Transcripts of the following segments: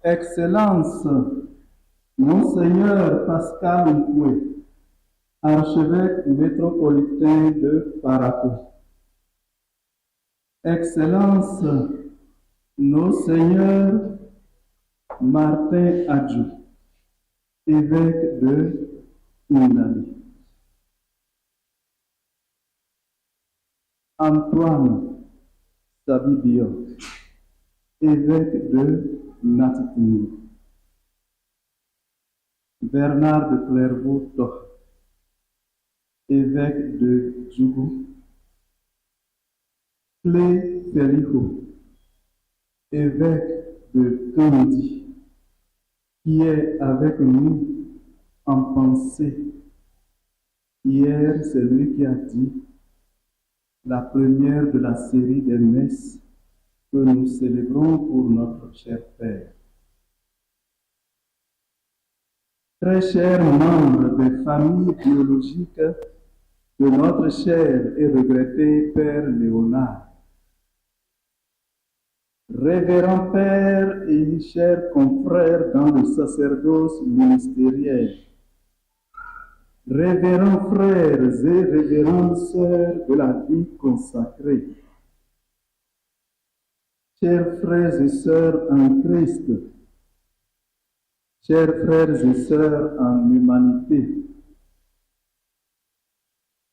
Excellence, Monseigneur Pascal Nkwe, archevêque métropolitain de Parakou. Excellence, Monseigneur Martin Adjou, évêque de Ndali. Antoine Sabibio, évêque de Natitini. Bernard de Clairvaux-Toh, évêque de Djougou. Clé Feliho, évêque de Kennedy, qui est avec nous en pensée. Hier, c'est lui qui a dit la première de la série des messes que nous célébrons pour notre cher Père. Très chers membres des familles biologiques de notre cher et regretté Père Léonard, révérends Père et chers confrères dans le sacerdoce ministériel, révérends frères et révérentes sœurs de la vie consacrée, chers frères et sœurs en Christ, chers frères et sœurs en humanité,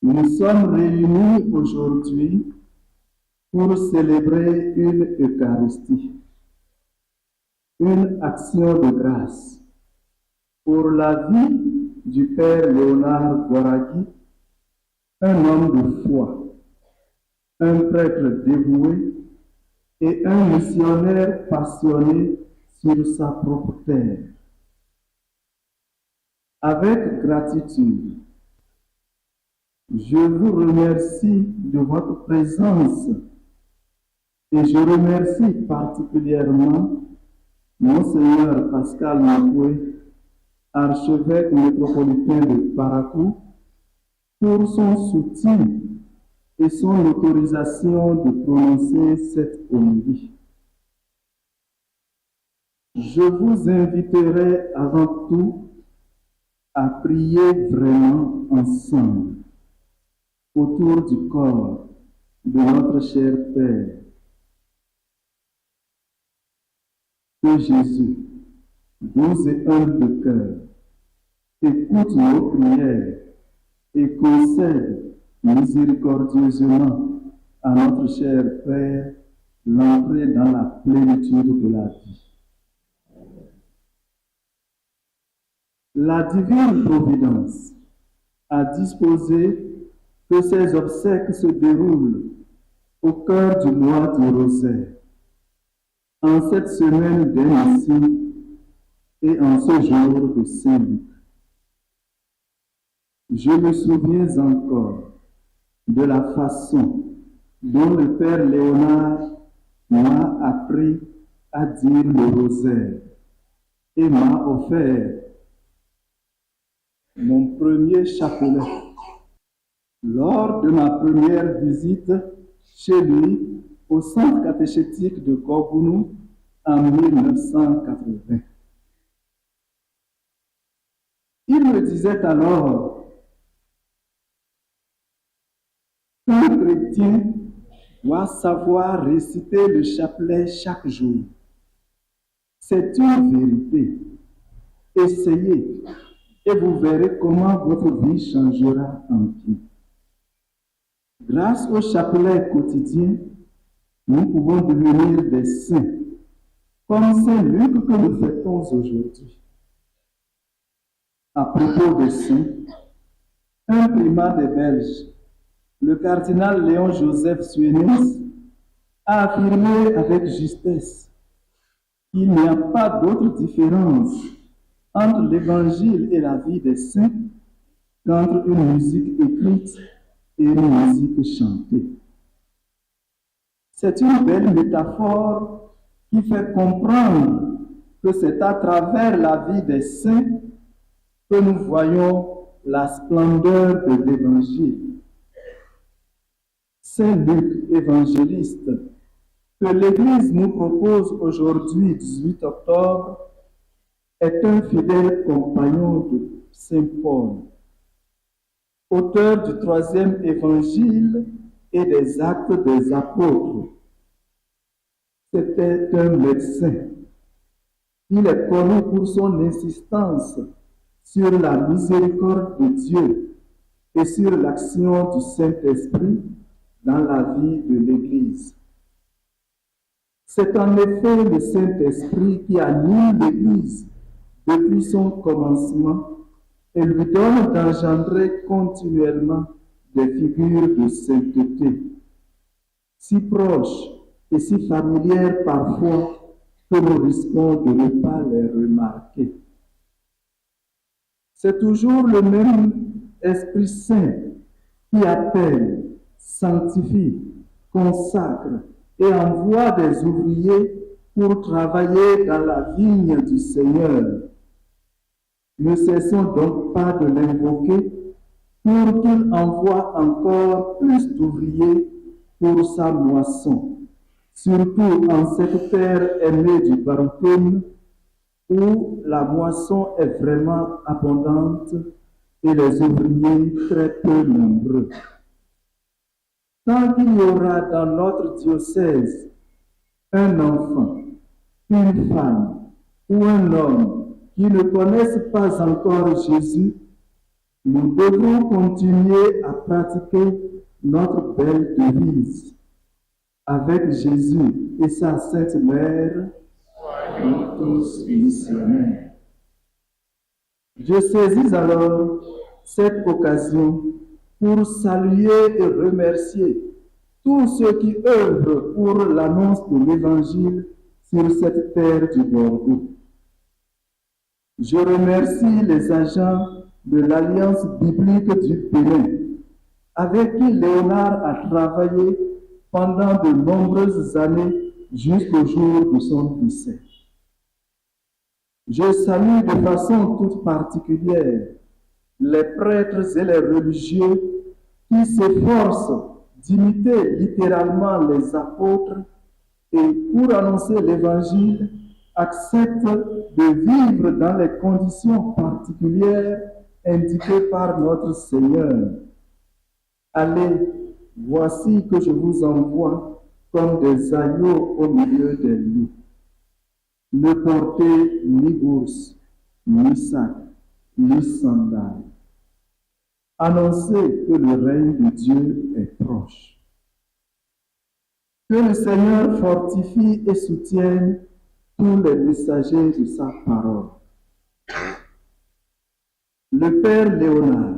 nous sommes réunis aujourd'hui pour célébrer une Eucharistie, une action de grâce pour la vie du Père Léonard Goragui, un homme de foi, un prêtre dévoué et un missionnaire passionné sur sa propre terre. Avec gratitude, je vous remercie de votre présence et je remercie particulièrement Monseigneur Pascal Nkwe, archevêque métropolitain de Parakou, pour son soutien et son autorisation de prononcer cette homélie. Je vous inviterai avant tout à prier vraiment ensemble autour du corps de notre cher Père. Que Jésus, doux et humble de cœur, écoute nos prières et concède miséricordieusement à notre cher Père l'entrée dans la plénitude de la vie. La divine providence a disposé que ces obsèques se déroulent au cœur du mois du rosaire, en cette semaine des Messies et en ce jour de Saint-Luc. Je me souviens encore de la façon dont le Père Léonard m'a appris à dire le rosaire et m'a offert mon premier chapelet lors de ma première visite chez lui au centre catéchétique de Gorgounou en 1980. Il me disait alors qu'un chrétien doit savoir réciter le chapelet chaque jour. C'est une vérité. Essayez et vous verrez comment votre vie changera en bien. Grâce au chapelet quotidien, nous pouvons devenir des saints, comme Saint Luc que nous fêtons aujourd'hui. À propos des saints, un primat des Belges, le cardinal Léon-Joseph Suénès, a affirmé avec justesse qu'il n'y a pas d'autre différence entre l'Évangile et la vie des saints qu'entre une musique écrite et une musique chantée. C'est une belle métaphore qui fait comprendre que c'est à travers la vie des saints que nous voyons la splendeur de l'Évangile. Saint Luc, évangéliste, que l'Église nous propose aujourd'hui, 18 octobre, est un fidèle compagnon de Saint Paul, auteur du 3e évangile et des Actes des Apôtres. C'était un médecin. Il est connu pour son insistance sur la miséricorde de Dieu et sur l'action du Saint-Esprit dans la vie de l'Église. C'est en effet le Saint-Esprit qui anime l'Église depuis son commencement et lui donne d'engendrer continuellement des figures de sainteté, si proches et si familières parfois que nous risquons de ne pas les remarquer. C'est toujours le même Esprit Saint qui appelle, sanctifie, consacre et envoie des ouvriers pour travailler dans la vigne du Seigneur. Ne cessons donc pas de l'invoquer pour qu'il envoie encore plus d'ouvriers pour sa moisson, surtout en cette terre aimée du Baroutoum, où la moisson est vraiment abondante et les ouvriers très peu nombreux. Tant qu'il y aura dans notre diocèse un enfant, une femme ou un homme qui ne connaissent pas encore Jésus, nous devons continuer à pratiquer notre belle devise. Avec Jésus et sa Sainte Mère, nous tous missionnaires. Je saisis alors cette occasion pour saluer et remercier tous ceux qui œuvrent pour l'annonce de l'Évangile sur cette terre du Bordeaux. Je remercie les agents de l'Alliance biblique du Bénin, avec qui Léonard a travaillé pendant de nombreuses années jusqu'au jour de son décès. Je salue de façon toute particulière les prêtres et les religieux qui s'efforcent d'imiter littéralement les apôtres et pour annoncer l'Évangile, acceptent de vivre dans les conditions particulières indiquées par notre Seigneur. Allez, voici que je vous envoie comme des agneaux au milieu des loups. Ne portez ni bourse, ni sac, ni sandales. Annoncez que le règne de Dieu est proche. Que le Seigneur fortifie et soutienne tous les messagers de sa parole. Le Père Léonard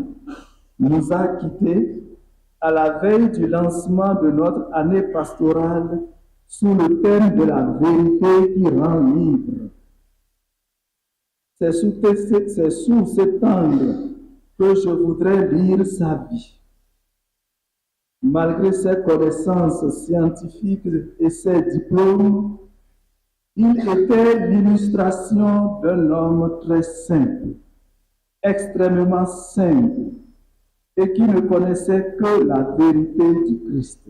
nous a quittés à la veille du lancement de notre année pastorale sous le thème de la vérité qui rend libre. C'est sous cet angle que je voudrais lire sa vie. Malgré ses connaissances scientifiques et ses diplômes, il était l'illustration d'un homme très simple, extrêmement simple, et qui ne connaissait que la vérité du Christ.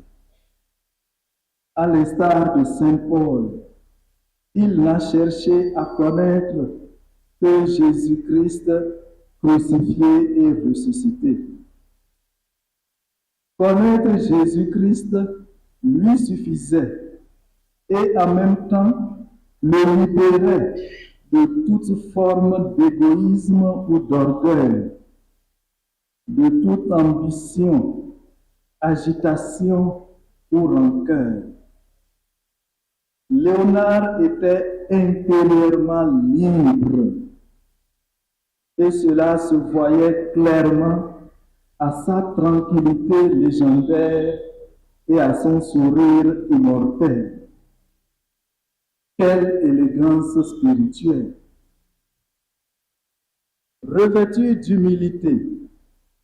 À l'instar de Saint Paul, il n'a cherché à connaître que Jésus-Christ crucifié et ressuscité. Connaître Jésus-Christ lui suffisait et en même temps le libérait de toute forme d'égoïsme ou d'orgueil, de toute ambition, agitation ou rancœur. Léonard était intérieurement libre et cela se voyait clairement à sa tranquillité légendaire et à son sourire immortel. Quelle élégance spirituelle! Revêtu d'humilité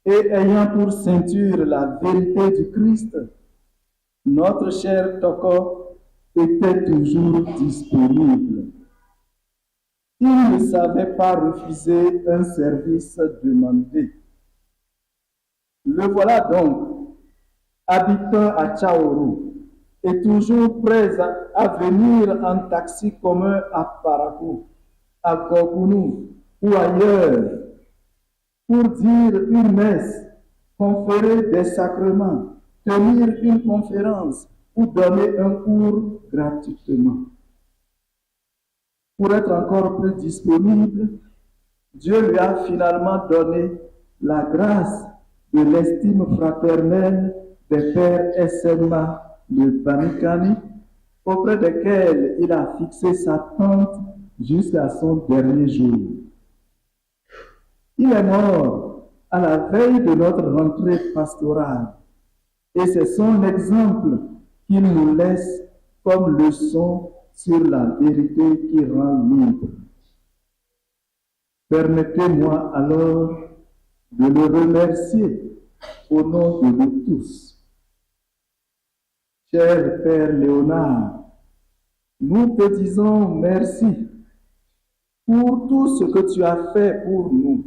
et ayant pour ceinture la vérité du Christ, notre cher Toko était toujours disponible. Il ne savait pas refuser un service demandé. Le voilà donc, habitant à Tchaourou, et toujours prêts à venir en taxi commun à Parakou, à Gogounou ou ailleurs pour dire une messe, conférer des sacrements, tenir une conférence ou donner un cours gratuitement. Pour être encore plus disponible, Dieu lui a finalement donné la grâce de l'estime fraternelle des pères SMA de Banikani, auprès desquels il a fixé sa tente jusqu'à son dernier jour. Il est mort à la veille de notre rentrée pastorale, et c'est son exemple qu'il nous laisse comme leçon sur la vérité qui rend libre. Permettez-moi alors de le remercier au nom de nous tous. Cher Père Léonard, nous te disons merci pour tout ce que tu as fait pour nous.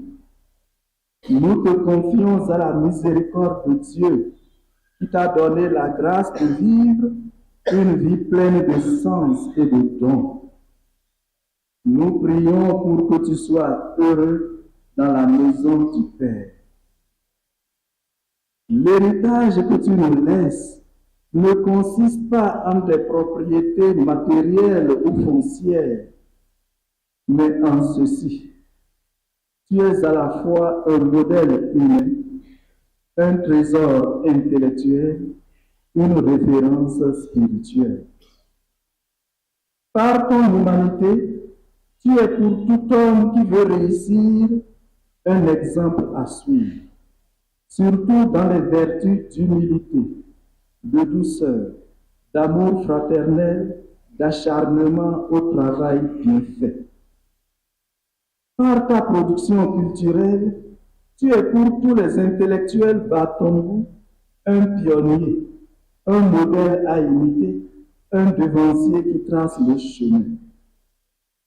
Nous te confions à la miséricorde de Dieu qui t'a donné la grâce de vivre une vie pleine de sens et de dons. Nous prions pour que tu sois heureux dans la maison du Père. L'héritage que tu nous laisses ne consiste pas en des propriétés matérielles ou foncières, mais en ceci. Tu es à la fois un modèle humain, un trésor intellectuel, une référence spirituelle. Par ton humanité, tu es pour tout homme qui veut réussir un exemple à suivre, surtout dans les vertus d'humilité, de douceur, d'amour fraternel, d'acharnement au travail bien fait. Par ta production culturelle, tu es pour tous les intellectuels Batongo un pionnier, un modèle à imiter, un devancier qui trace le chemin.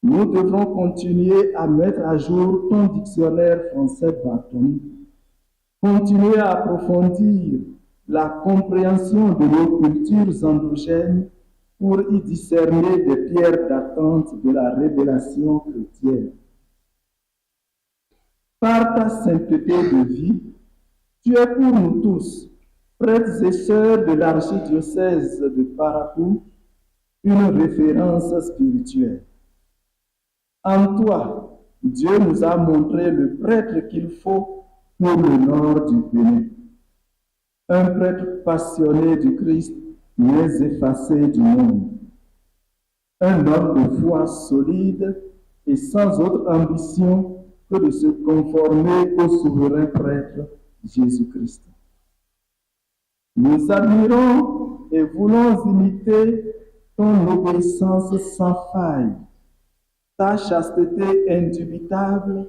Nous devrons continuer à mettre à jour ton dictionnaire français Batongo, continuer à approfondir la compréhension de nos cultures endogènes pour y discerner des pierres d'attente de la révélation chrétienne. Par ta sainteté de vie, tu es pour nous tous, prêtres et sœurs de l'archidiocèse de Parakou, une référence spirituelle. En toi, Dieu nous a montré le prêtre qu'il faut pour le nord du Bénin. Un prêtre passionné du Christ, mais effacé du monde. Un homme de foi solide et sans autre ambition que de se conformer au souverain prêtre Jésus-Christ. Nous admirons et voulons imiter ton obéissance sans faille, ta chasteté indubitable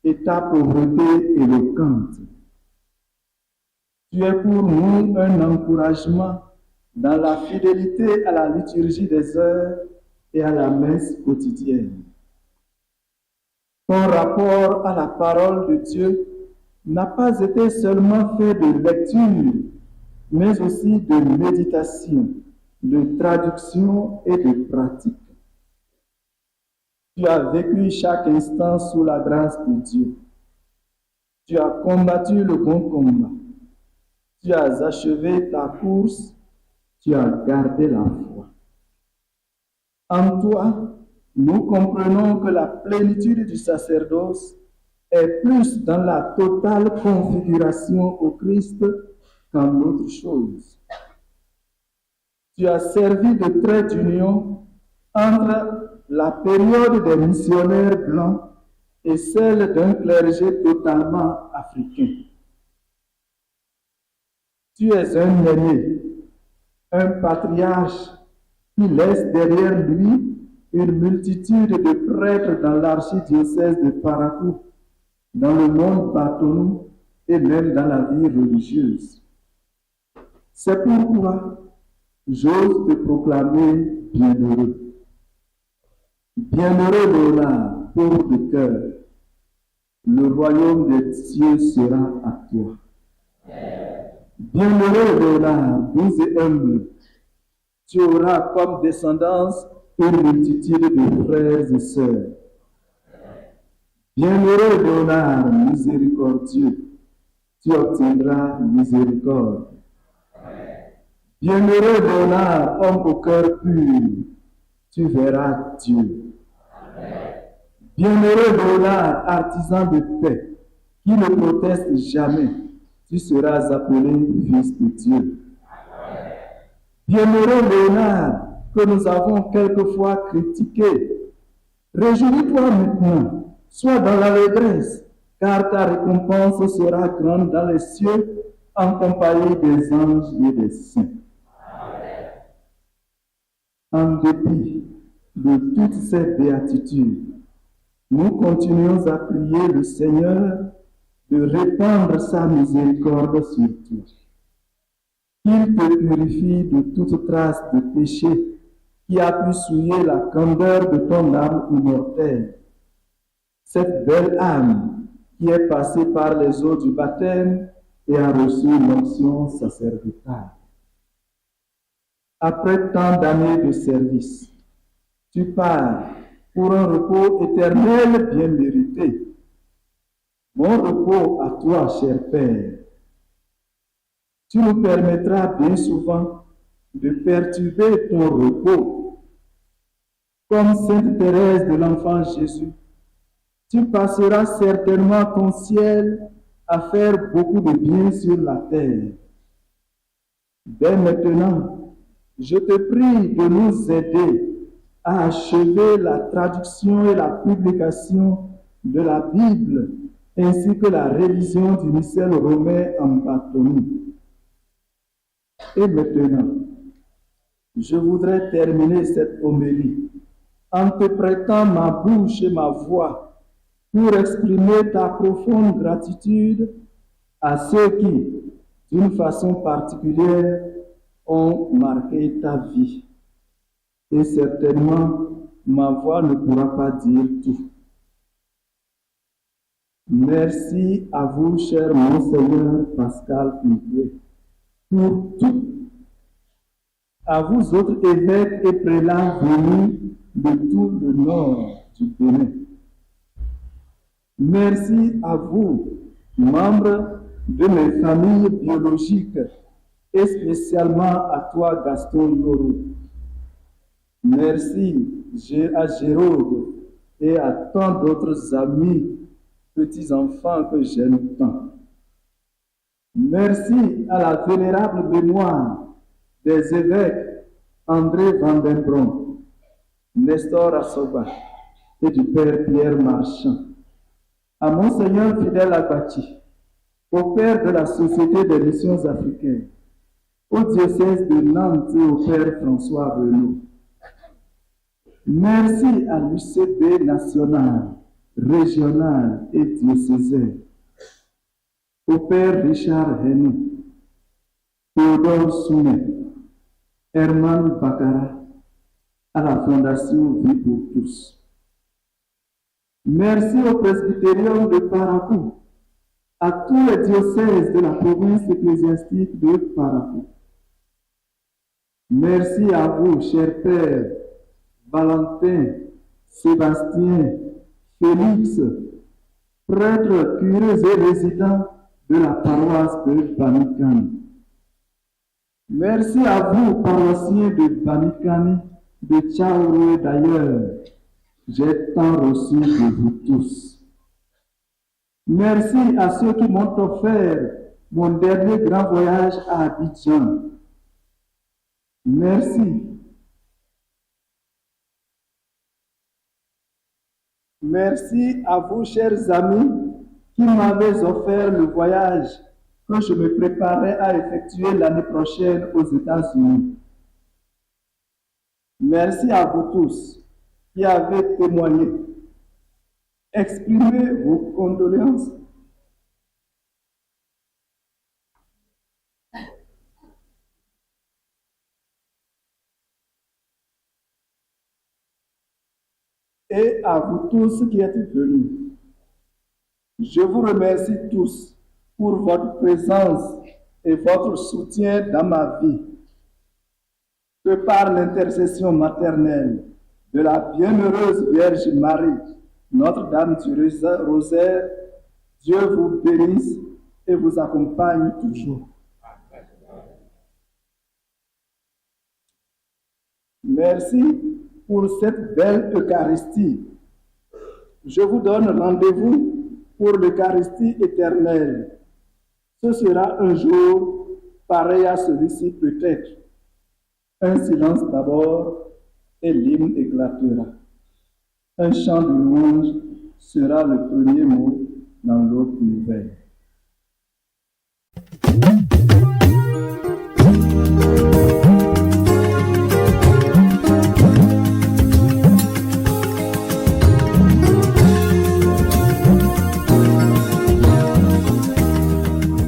et ta pauvreté éloquente. Tu es pour nous un encouragement dans la fidélité à la liturgie des heures et à la messe quotidienne. Ton rapport à la parole de Dieu n'a pas été seulement fait de lecture, mais aussi de méditation, de traduction et de pratique. Tu as vécu chaque instant sous la grâce de Dieu. Tu as combattu le bon combat. Tu as achevé ta course. Tu as gardé la foi. En toi, nous comprenons que la plénitude du sacerdoce est plus dans la totale configuration au Christ qu'en autre chose. Tu as servi de trait d'union entre la période des missionnaires blancs et celle d'un clergé totalement africain. Tu es un aîné, un patriarche qui laisse derrière lui une multitude de prêtres dans l'archidiocèse de Parakou, dans le monde Batonou et même dans la vie religieuse. C'est pourquoi j'ose te proclamer bienheureux. Bienheureux Léonard, pauvre de cœur, le royaume des cieux sera à toi. Bienheureux Léonard, doux et humble, tu auras comme descendance une multitude de frères et sœurs. Bienheureux Léonard, miséricordieux, tu obtiendras miséricorde. Bienheureux Léonard, homme au cœur pur, tu verras Dieu. Bienheureux Léonard, artisan de paix, qui ne proteste jamais, tu seras appelé fils de Dieu. Bienheureux Léonard, que nous avons quelquefois critiqué, réjouis-toi maintenant, sois dans l'allégresse, car ta récompense sera grande dans les cieux, en compagnie des anges et des saints. En dépit de toutes ces béatitudes, nous continuons à prier le Seigneur de répandre sa miséricorde sur tous. Qu'il te purifie de toute trace de péché qui a pu souiller la candeur de ton âme immortelle. Cette belle âme qui est passée par les eaux du baptême et a reçu l'onction sacerdotale. Après tant d'années de service, tu pars pour un repos éternel bien mérité. Mon repos à toi, cher Père. Tu nous permettras bien souvent de perturber ton repos. Comme Sainte Thérèse de l'Enfant Jésus, tu passeras certainement ton ciel à faire beaucoup de bien sur la terre. Dès maintenant, je te prie de nous aider à achever la traduction et la publication de la Bible, ainsi que la révision du missel romain en baptôme. Et maintenant, je voudrais terminer cette homélie en te prêtant ma bouche et ma voix pour exprimer ta profonde gratitude à ceux qui, d'une façon particulière, ont marqué ta vie. Et certainement, ma voix ne pourra pas dire tout. Merci à vous, cher Monseigneur Pascal Huguet, pour tout. À vous autres évêques et prélats venus de tout le nord du Bénin. Merci à vous, membres de mes familles biologiques, et spécialement à toi, Gaston Yoro. Merci à Jérôme et à tant d'autres amis, petits-enfants que j'aime tant. Merci à la vénérable mémoire des évêques André Van den Brom, Nestor Assoba et du Père Pierre Marchand, à Monseigneur Fidèle Abati, au Père de la Société des Missions africaines, au diocèse de Nantes et au Père François Renaud. Merci à l'UCB national, régional et diocésain, au Père Richard Hennou, Théodore Soumet, Herman Bakara, à la Fondation Vie pour tous. Merci au Presbytérium de Parakou, à tous les diocèses de la province ecclésiastique de Parakou. Merci à vous, chers pères, Valentin, Sébastien, Félix, prêtres, curés et résidents de la paroisse de Bamikani. Merci à vous, paroissiens de Bamikani, de Tchaourou et d'ailleurs. J'ai tant reçu de vous tous. Merci à ceux qui m'ont offert mon dernier grand voyage à Abidjan. Merci. Merci à vous, chers amis, qui m'avez offert le voyage que je me préparais à effectuer l'année prochaine aux États-Unis. Merci à vous tous qui avez témoigné. Exprimez vos condoléances. Et à vous tous qui êtes venus. Je vous remercie tous pour votre présence et votre soutien dans ma vie. Que par l'intercession maternelle de la bienheureuse Vierge Marie, Notre-Dame du Rosaire, Dieu vous bénisse et vous accompagne toujours. Merci pour cette belle Eucharistie. Je vous donne rendez-vous pour l'Eucharistie éternelle. Ce sera un jour pareil à celui-ci peut-être. Un silence d'abord et l'hymne éclatera. Un chant de louange sera le premier mot dans l'autre nouvelle.